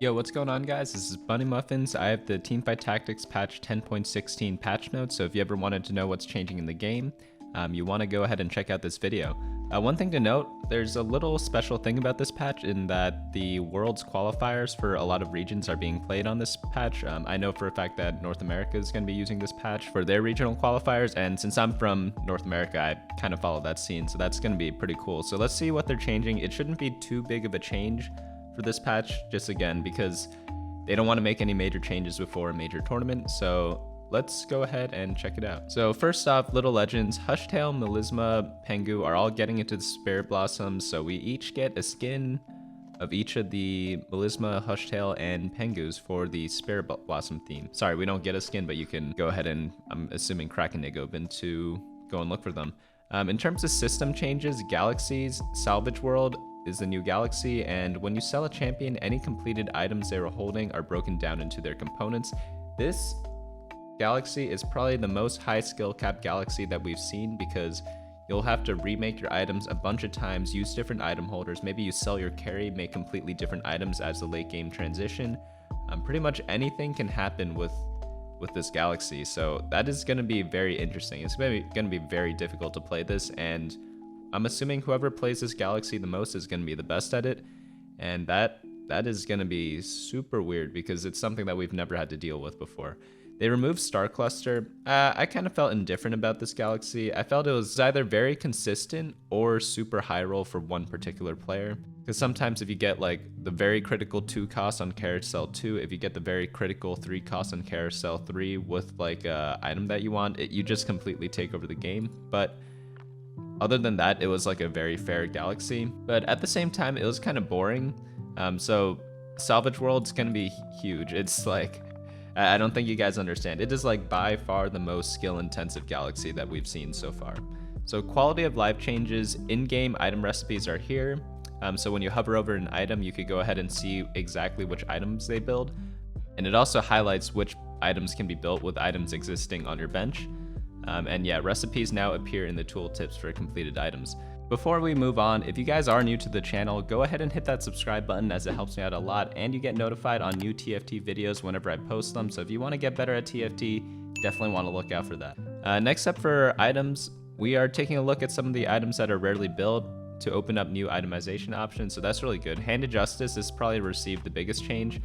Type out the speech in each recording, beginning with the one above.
Yo, what's going on, guys? This is BunnyMuffins. I have the Teamfight Tactics Patch 10.16 patch notes, so if you ever wanted to know what's changing in the game, you want to go ahead and check out this video. One thing to note, there's a little special thing about this patch in that the World's qualifiers for a lot of regions are being played on this patch. I know for a fact that North America is going to be using this patch for their regional qualifiers, and since I'm from North America, I kind of follow that scene, so that's going to be pretty cool. So let's see what they're changing. It shouldn't be too big of a change for this patch, just again because they don't want to make any major changes before a major tournament. So let's go ahead and check it out. So first off, Little Legends, Hushtail, Melisma, Pengu are all getting into the Spirit Blossoms, so we each get a skin of each of the Melisma, Hushtail, and Pengus for the Spirit Blossom theme. Sorry, we don't get a skin, but you can go ahead and, I'm assuming, crack a nig open to go and look for them. In terms of system changes, Galaxies, Salvage World is the new galaxy, and when you sell a champion, any completed items they were holding are broken down into their components. This galaxy is probably the most high skill cap galaxy that we've seen, because you'll have to remake your items a bunch of times, use different item holders, maybe you sell your carry, make completely different items as the late game transition. Pretty much anything can happen with this galaxy, so that is going to be very interesting. It's going to be very difficult to play this, and I'm assuming whoever plays this galaxy the most is going to be the best at it, and that is going to be super weird because it's something that we've never had to deal with before. They removed Star Cluster. I kind of felt indifferent about this galaxy. I felt it was either very consistent or super high roll for one particular player. Because sometimes if you get like the very critical 2 cost on Carousel 2, if you get the very critical 3 cost on Carousel 3 with like a item that you want, you just completely take over the game. But other than that, it was like a very fair galaxy. But at the same time, it was kind of boring. So Salvage World's gonna be huge. It's like, I don't think you guys understand. It is like by far the most skill intensive galaxy that we've seen so far. So quality of life changes, in-game item recipes are here. So when you hover over an item, you could go ahead and see exactly which items they build. And it also highlights which items can be built with items existing on your bench. And yeah, recipes now appear in the tooltips for completed items. Before we move on, if you guys are new to the channel, go ahead and hit that subscribe button as it helps me out a lot, and you get notified on new TFT videos whenever I post them. So if you want to get better at TFT, definitely want to look out for that. Next up for items, we are taking a look at some of the items that are rarely built to open up new itemization options. So that's really good. Handed Justice has probably received the biggest change.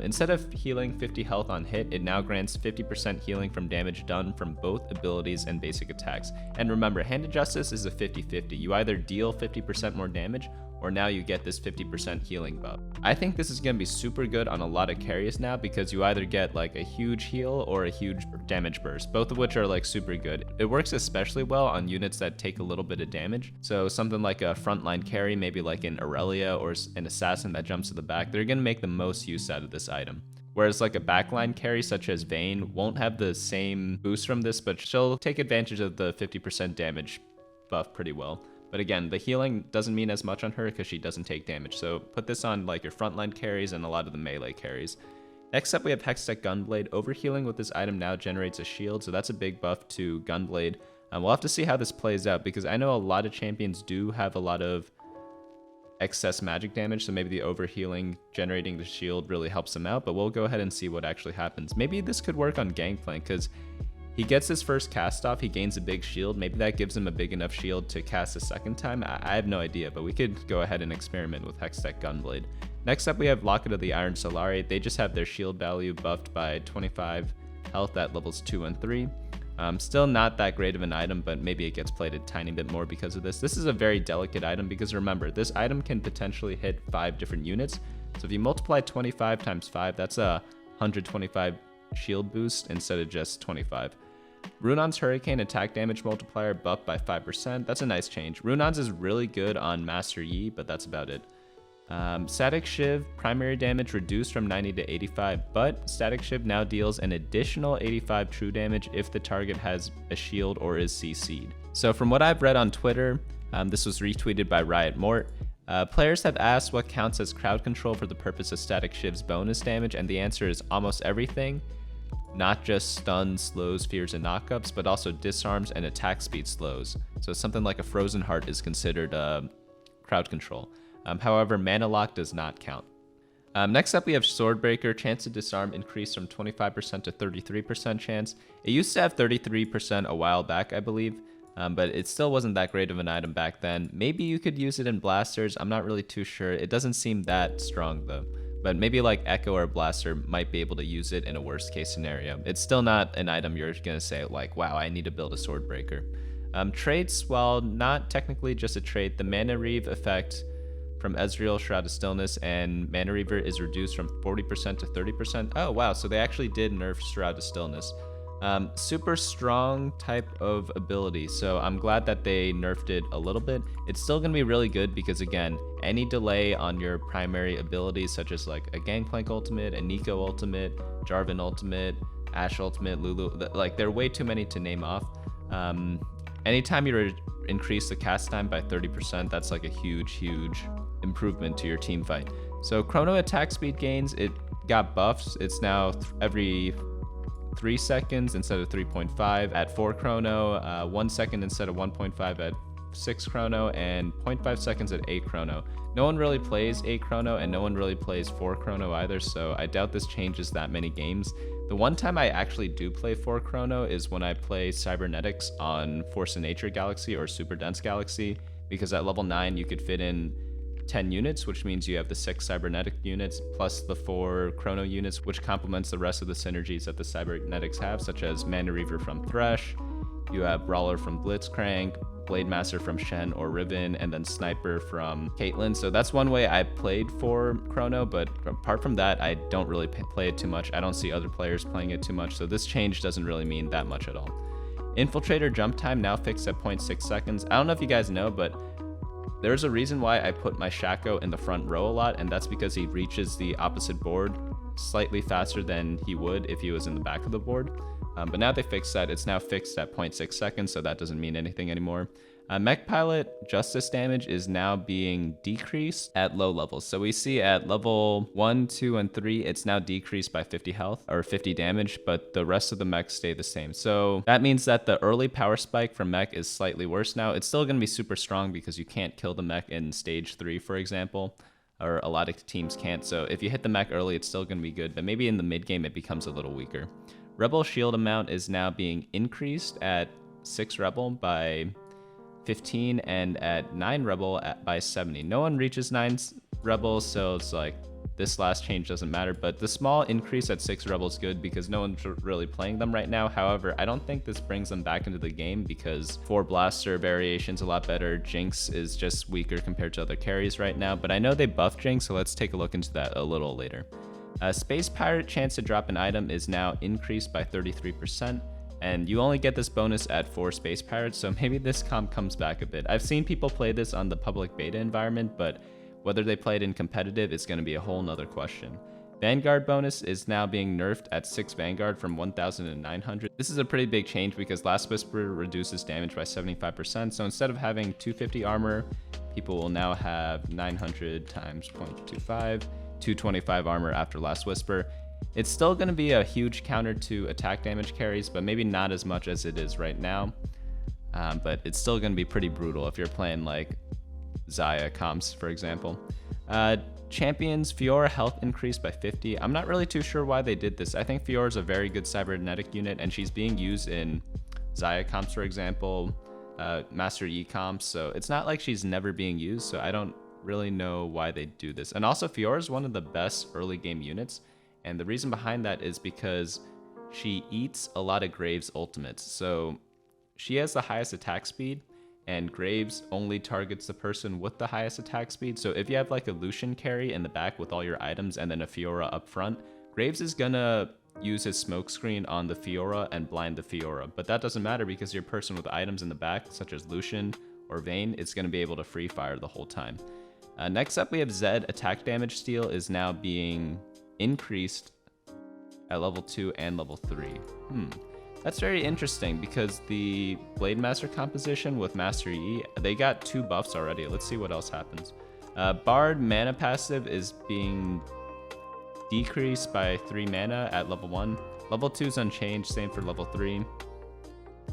Instead of healing 50 health on hit, it now grants 50% healing from damage done from both abilities and basic attacks. And remember, Handed Justice is a 50-50. You either deal 50% more damage, or now you get this 50% healing buff. I think this is going to be super good on a lot of carries now, because you either get like a huge heal or a huge damage burst, both of which are like super good. It works especially well on units that take a little bit of damage. So something like a frontline carry, maybe like an Aurelia or an assassin that jumps to the back, they're going to make the most use out of this item. Whereas like a backline carry such as Vayne won't have the same boost from this, but she'll take advantage of the 50% damage buff pretty well. But again, the healing doesn't mean as much on her because she doesn't take damage. So put this on like your frontline carries and a lot of the melee carries. Next up, we have Hextech Gunblade. Overhealing with this item now generates a shield, so that's a big buff to Gunblade. We'll have to see how this plays out, because I know a lot of champions do have a lot of excess magic damage, so maybe the overhealing generating the shield really helps them out, but we'll go ahead and see what actually happens. Maybe this could work on Gangplank, because he gets his first cast off, he gains a big shield. Maybe that gives him a big enough shield to cast a second time. I have no idea, but we could go ahead and experiment with Hextech Gunblade. Next up, we have Locket of the Iron Solari. They just have their shield value buffed by 25 health at levels 2 and 3. Still not that great of an item, but maybe it gets played a tiny bit more because of this. This is a very delicate item, because remember, this item can potentially hit 5 different units. So if you multiply 25 times 5, that's a 125 shield boost instead of just 25. Runaan's Hurricane attack damage multiplier buffed by 5%. That's a nice change. Runaan's is really good on Master Yi, but that's about it. Statikk Shiv, primary damage reduced from 90 to 85, but Statikk Shiv now deals an additional 85 true damage if the target has a shield or is CC'd. So from what I've read on Twitter, this was retweeted by Riot Mort, players have asked what counts as crowd control for the purpose of Statikk Shiv's bonus damage, and the answer is almost everything. Not just stuns, slows, fears, and knockups, but also disarms and attack speed slows. So something like a Frozen Heart is considered crowd control. However, Mana Lock does not count. Next up, we have Swordbreaker. Chance to disarm increased from 25% to 33% chance. It used to have 33% a while back, I believe, but it still wasn't that great of an item back then. Maybe you could use it in blasters. I'm not really too sure. It doesn't seem that strong though. But maybe like Echo or Blaster might be able to use it in a worst case scenario. It's still not an item you're gonna say like, wow, I need to build a Swordbreaker. Traits, while not technically just a trait, the Mana Reave effect from Ezreal, Shroud of Stillness, and Mana Reaver is reduced from 40% to 30%. Oh wow, so they actually did nerf Shroud of Stillness. Super strong type of ability, so I'm glad that they nerfed it a little bit. It's still going to be really good because, again, any delay on your primary abilities, such as like a Gangplank ultimate, a Nico ultimate, Jarvan ultimate, Ashe ultimate, Lulu, like there are way too many to name off. Anytime you increase the cast time by 30%, that's like a huge improvement to your team fight. So Chrono attack speed gains, it got buffs. It's now every 3 seconds instead of 3.5 at 4 Chrono, 1 second instead of 1.5 at 6 Chrono, and 0.5 seconds at 8 Chrono. No one really plays 8 Chrono, and no one really plays 4 Chrono either, so I doubt this changes that many games. The one time I actually do play 4 Chrono is when I play Cybernetics on Force of Nature Galaxy or Super Dense Galaxy, because at level 9 you could fit in 10 units, which means you have the 6 cybernetic units plus the 4 chrono units, which complements the rest of the synergies that the cybernetics have, such as Mana Reaver from Thresh, you have Brawler from Blitzcrank, Blade Master from Shen or Riven, and then Sniper from Caitlyn. So that's one way I played for Chrono, but apart from that, I don't really play it too much. I don't see other players playing it too much, so this change doesn't really mean that much at all. Infiltrator jump time now fixed at 0.6 seconds. I don't know if you guys know, but there's a reason why I put my Shaco in the front row a lot, and that's because he reaches the opposite board slightly faster than he would if he was in the back of the board. But now they fixed that. It's now fixed at 0.6 seconds, so that doesn't mean anything anymore. Mech Pilot Justice damage is now being decreased at low levels. So we see at level 1, 2, and 3, it's now decreased by 50 health or 50 damage, but the rest of the mechs stay the same. So that means that the early power spike from mech is slightly worse now. It's still going to be super strong because you can't kill the mech in stage 3, for example, or a lot of teams can't. So if you hit the mech early, it's still going to be good, but maybe in the mid game it becomes a little weaker. Rebel shield amount is now being increased at 6 Rebel by 15 and at 9 Rebel by 70. No one reaches 9 Rebel, so it's like this last change doesn't matter, but the small increase at 6 Rebel is good because no one's really playing them right now. However, I don't think this brings them back into the game because 4 Blaster variation's a lot better. Jinx is just weaker compared to other carries right now, but I know they buffed Jinx, so let's take a look into that a little later. Space Pirate chance to drop an item is now increased by 33%, and you only get this bonus at 4 Space Pirates, so maybe this comp comes back a bit. I've seen people play this on the public beta environment, but whether they play it in competitive is going to be a whole nother question. Vanguard bonus is now being nerfed at 6 Vanguard from 1,900. This is a pretty big change because Last Whisper reduces damage by 75%, so instead of having 250 armor, people will now have 900 times 0.25. 225 armor after Last Whisper. It's still going to be a huge counter to attack damage carries, but maybe not as much as it is right now. But it's still going to be pretty brutal if you're playing like Xayah comps, for example. Champions, Fiora health increased by 50. I'm not really too sure why they did this. I think Fiora is a very good cybernetic unit, and she's being used in Xayah comps, for example, Master Yi comps, so it's not like she's never being used, so I don't really know why they do this. And also Fiora is one of the best early game units, and the reason behind that is because she eats a lot of Graves ultimates. So she has the highest attack speed, and Graves only targets the person with the highest attack speed. So if you have like a Lucian carry in the back with all your items and then a Fiora up front, Graves is gonna use his smokescreen on the Fiora and blind the Fiora, but that doesn't matter because your person with items in the back such as Lucian or Vayne is going to be able to free fire the whole time. Next up, we have Zed. Attack damage steal is now being increased at level 2 and level 3. That's very interesting because the Blade Master composition with Master Yi, they got 2 buffs already. Let's see what else happens. Bard mana passive is being decreased by 3 mana at level 1. Level 2 is unchanged, same for level 3.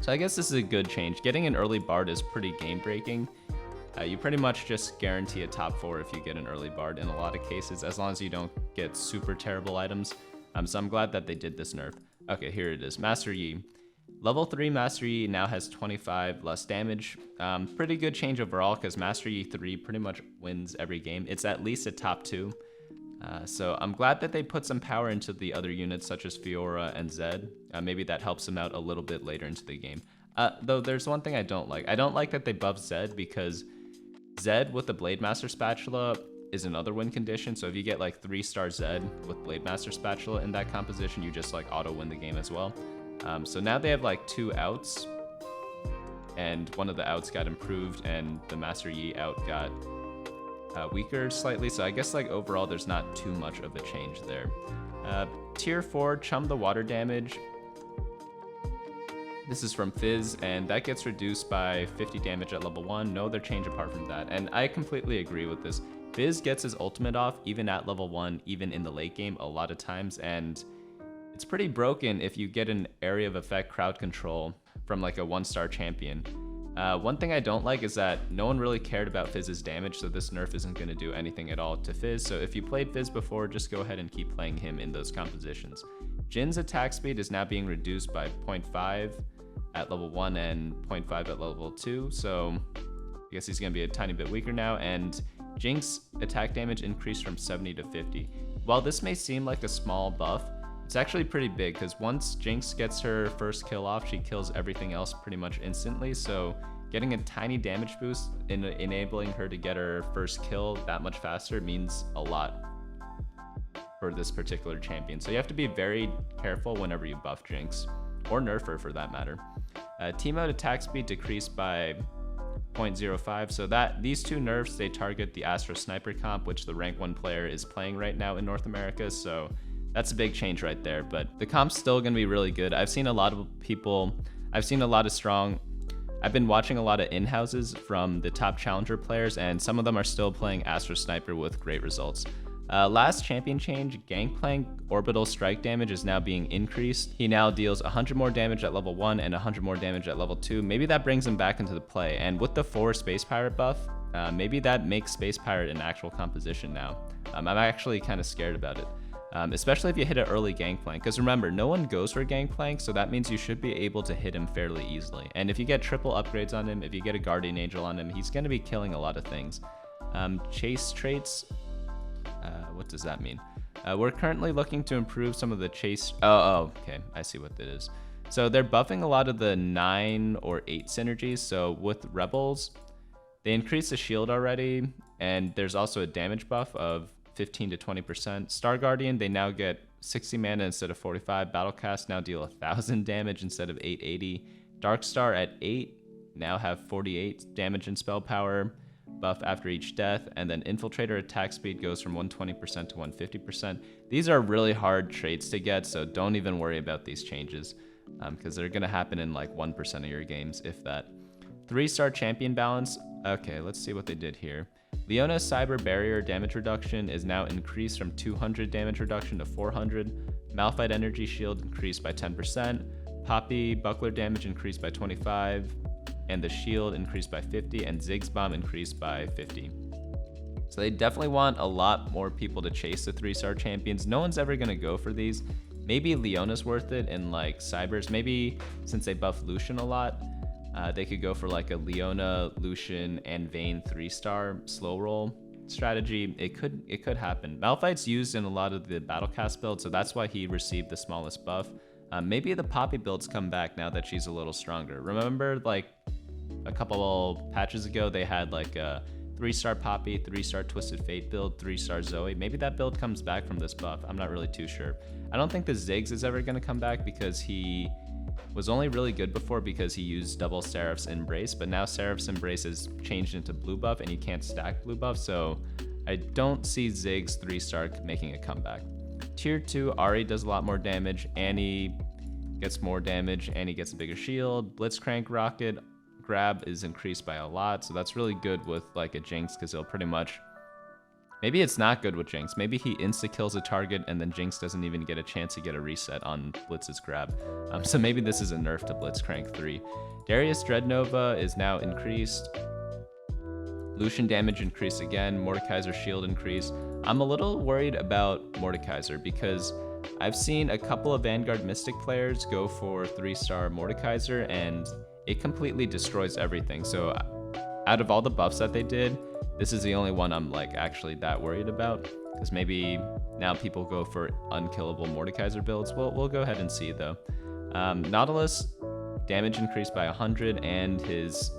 So I guess this is a good change. Getting an early Bard is pretty game breaking. You pretty much just guarantee a top 4 if you get an early Bard in a lot of cases, as long as you don't get super terrible items. So I'm glad that they did this nerf. Okay, here it is, Master Yi. Level 3 Master Yi now has 25 less damage. Pretty good change overall, because Master Yi 3 pretty much wins every game. It's at least a top 2. So I'm glad that they put some power into the other units, such as Fiora and Zed. Maybe that helps them out a little bit later into the game. Though there's one thing I don't like. I don't like that they buffed Zed, because Zed with the Blade Master Spatula is another win condition. So if you get like 3-star Zed with Blade Master Spatula in that composition, you just like auto win the game as well. So now they have like 2 outs, and one of the outs got improved, and the Master Yi out got weaker slightly. So I guess like overall there's not too much of a change there. Tier 4, Chum the Water damage. This is from Fizz, and that gets reduced by 50 damage at level 1. No other change apart from that, and I completely agree with this. Fizz gets his ultimate off even at level 1, even in the late game a lot of times, and it's pretty broken if you get an area of effect crowd control from like a 1-star champion. One thing I don't like is that no one really cared about Fizz's damage, so this nerf isn't going to do anything at all to Fizz. So if you played Fizz before, just go ahead and keep playing him in those compositions. Jhin's attack speed is now being reduced by 0.5 at level 1 and 0.5 at level 2, so I guess he's going to be a tiny bit weaker now. And Jinx attack damage increased from 70 to 50. While this may seem like a small buff, it's actually pretty big, because once Jinx gets her first kill off, she kills everything else pretty much instantly. So getting a tiny damage boost in enabling her to get her first kill that much faster means a lot for this particular champion. So you have to be very careful whenever you buff Jinx, or nerf her for that matter. Teemo attack speed decreased by 0.05, so that these 2 nerfs, they target the Astra Sniper comp, which the rank 1 player is playing right now in North America, so that's a big change right there. But the comp's still gonna be really good. I've seen a lot of people, I've been watching a lot of in-houses from the top challenger players, and some of them are still playing Astra Sniper with great results. Last champion change, Gangplank orbital strike damage is now being increased. He now deals 100 more damage at level 1 and 100 more damage at level 2. Maybe that brings him back into the play. And with the 4 Space Pirate buff, maybe that makes Space Pirate an actual composition now. I'm actually kind of scared about it. Especially if you hit an early Gangplank. Because remember, no one goes for Gangplank, so that means you should be able to hit him fairly easily. And if you get triple upgrades on him, if you get a Guardian Angel on him, he's going to be killing a lot of things. Chase traits. What does that mean? We're currently looking to improve some of the chase. Oh, okay. I see what it is. So they're buffing a lot of the 9 or 8 synergies. So with Rebels, they increased the shield already, and there's also a damage buff of 15 to 20%. Star Guardian, they now get 60 mana instead of 45. Battlecast now deal 1,000 damage instead of 880. Darkstar at 8 now have 48 damage and spell power buff after each death, and then Infiltrator attack speed goes from 120% to 150%. These are really hard traits to get, so don't even worry about these changes, because they're going to happen in like 1% of your games, if that. 3-star champion balance. Okay, let's see what they did here. Leona's Cyber Barrier damage reduction is now increased from 200 damage reduction to 400. Malphite Energy Shield increased by 10%. Poppy Buckler damage increased by 25. And the shield increased by 50, and Ziggs Bomb increased by 50. So they definitely want a lot more people to chase the 3-star champions. No one's ever going to go for these. Maybe Leona's worth it in like Cybers. Maybe since they buff Lucian a lot, they could go for like a Leona, Lucian, and Vayne 3-star slow roll strategy. It could happen. Malphite's used in a lot of the Battlecast builds, so that's why he received the smallest buff. Maybe the Poppy builds come back now that she's a little stronger. Remember, like a couple patches ago, they had like a 3-star Poppy, 3-star Twisted Fate build, 3-star Zoe. Maybe that build comes back from this buff. I'm not really too sure. I don't think the Ziggs is ever going to come back, because he was only really good before because he used double Seraph's Embrace, but now Seraph's Embrace is changed into blue buff and you can't stack blue buff, so I don't see Ziggs 3-star making a comeback. Tier 2, Ahri does a lot more damage. Annie gets more damage. Annie gets a bigger shield. Blitzcrank Rocket grab is increased by a lot, so that's really good with like a Jinx, because he'll pretty much... Maybe it's not good with Jinx. Maybe he insta-kills a target and then Jinx doesn't even get a chance to get a reset on Blitz's grab. So maybe this is a nerf to Blitzcrank 3. Darius Dreadnova is now increased. Lucian damage increase again, Mordekaiser shield increase. I'm a little worried about Mordekaiser because I've seen a couple of Vanguard Mystic players go for 3-star Mordekaiser and it completely destroys everything. So out of all the buffs that they did, this is the only one I'm like actually that worried about, because maybe now people go for unkillable Mordekaiser builds. We'll go ahead and see though. Nautilus damage increased by 100 and his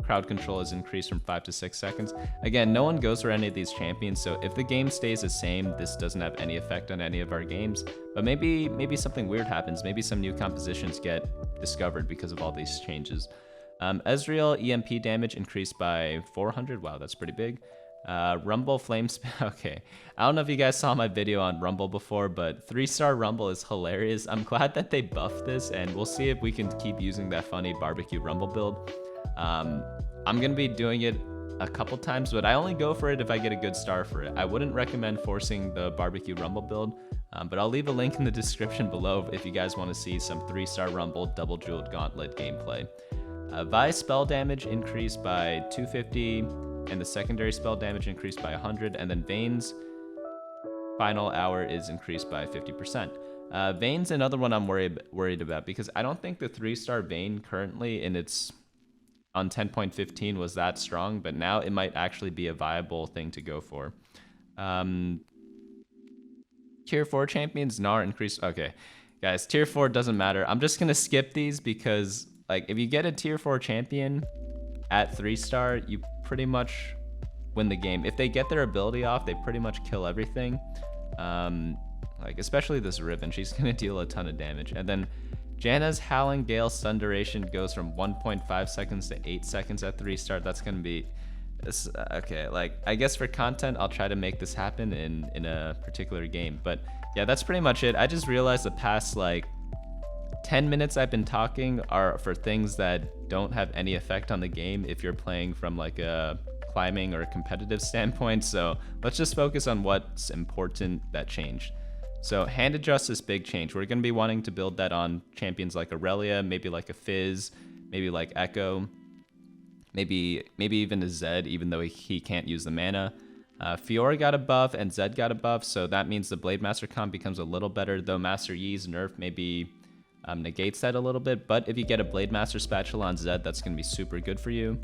crowd control is increased from 5 to 6 seconds. Again, no one goes for any of these champions, so if the game stays the same, this doesn't have any effect on any of our games. But maybe something weird happens. Maybe some new compositions get discovered because of all these changes. Ezreal EMP damage increased by 400. Wow, that's pretty big. Rumble Flames. Okay, I don't know if you guys saw my video on Rumble before, but 3-star Rumble is hilarious. I'm glad that they buffed this, and we'll see if we can keep using that funny barbecue Rumble build. I'm gonna be doing it a couple times, but I only go for it if I get a good star for it. I wouldn't recommend forcing the barbecue Rumble build, but I'll leave a link in the description below if you guys want to see some 3-star Rumble double jeweled gauntlet gameplay. Vi spell damage increased by 250, and the secondary spell damage increased by 100, and then Vayne's final hour is increased by 50%. Vayne's another one I'm worried about, because I don't think the 3-star Vayne currently in its on 10.15 was that strong, but now it might actually be a viable thing to go for. Tier 4 champions, Gnar increased. Okay, guys, tier 4 doesn't matter. I'm just gonna skip these because, like, if you get a tier 4 champion at 3-star, you pretty much win the game. If they get their ability off, they pretty much kill everything. Like, especially this Riven, she's gonna deal a ton of damage. And then Janna's Howling Gale stun duration goes from 1.5 seconds to 8 seconds at 3-star. That's gonna be this. Okay, like, I guess for content, I'll try to make this happen in a particular game. But yeah, that's pretty much it. I just realized the past like 10 minutes I've been talking are for things that don't have any effect on the game if you're playing from like a climbing or a competitive standpoint. So let's just focus on what's important that changed. So hand adjust is big change. We're going to be wanting to build that on champions like Aurelia, maybe like a Fizz, maybe like Echo, maybe even a Zed, even though he can't use the mana. Fiora got a buff and Zed got a buff, so that means the Blade Master comp becomes a little better, though Master Yi's nerf maybe negates that a little bit. But if you get a Blade Master Spatula on Zed, that's going to be super good for you.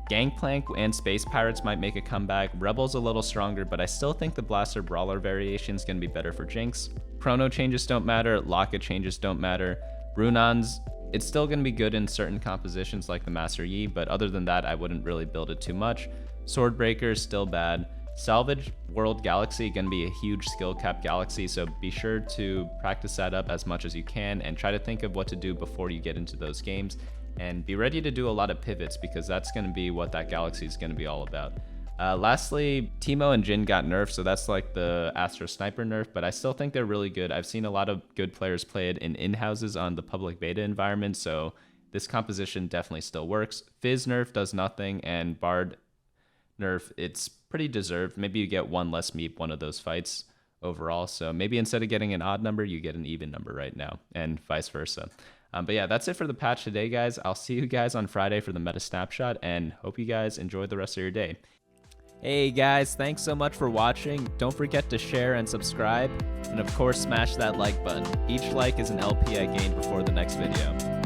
Gangplank and Space Pirates might make a comeback. Rebel's a little stronger, but I still think the Blaster Brawler variation is going to be better for Jinx. Chrono changes don't matter. Locket changes don't matter. Runaan's, it's still going to be good in certain compositions like the Master Yi, but other than that, I wouldn't really build it too much. Swordbreaker, still bad. Salvage World Galaxy, going to be a huge skill cap galaxy, so be sure to practice that up as much as you can and try to think of what to do before you get into those games. And be ready to do a lot of pivots, because that's going to be what that galaxy is going to be all about. Lastly, Teemo and Jhin got nerfed, so that's like the Astro Sniper nerf, but I still think they're really good. I've seen a lot of good players play it in in-houses on the public beta environment, so this composition definitely still works. Fizz nerf does nothing, and Bard nerf, it's pretty deserved. Maybe you get one less meep one of those fights overall, so maybe instead of getting an odd number, you get an even number right now, and vice versa. But yeah, that's it for the patch today, guys. I'll see you guys on Friday for the meta snapshot, and hope you guys enjoy the rest of your day. Hey guys, thanks so much for watching. Don't forget to share and subscribe, and of course smash that like button. Each like is an LP I gain before the next video.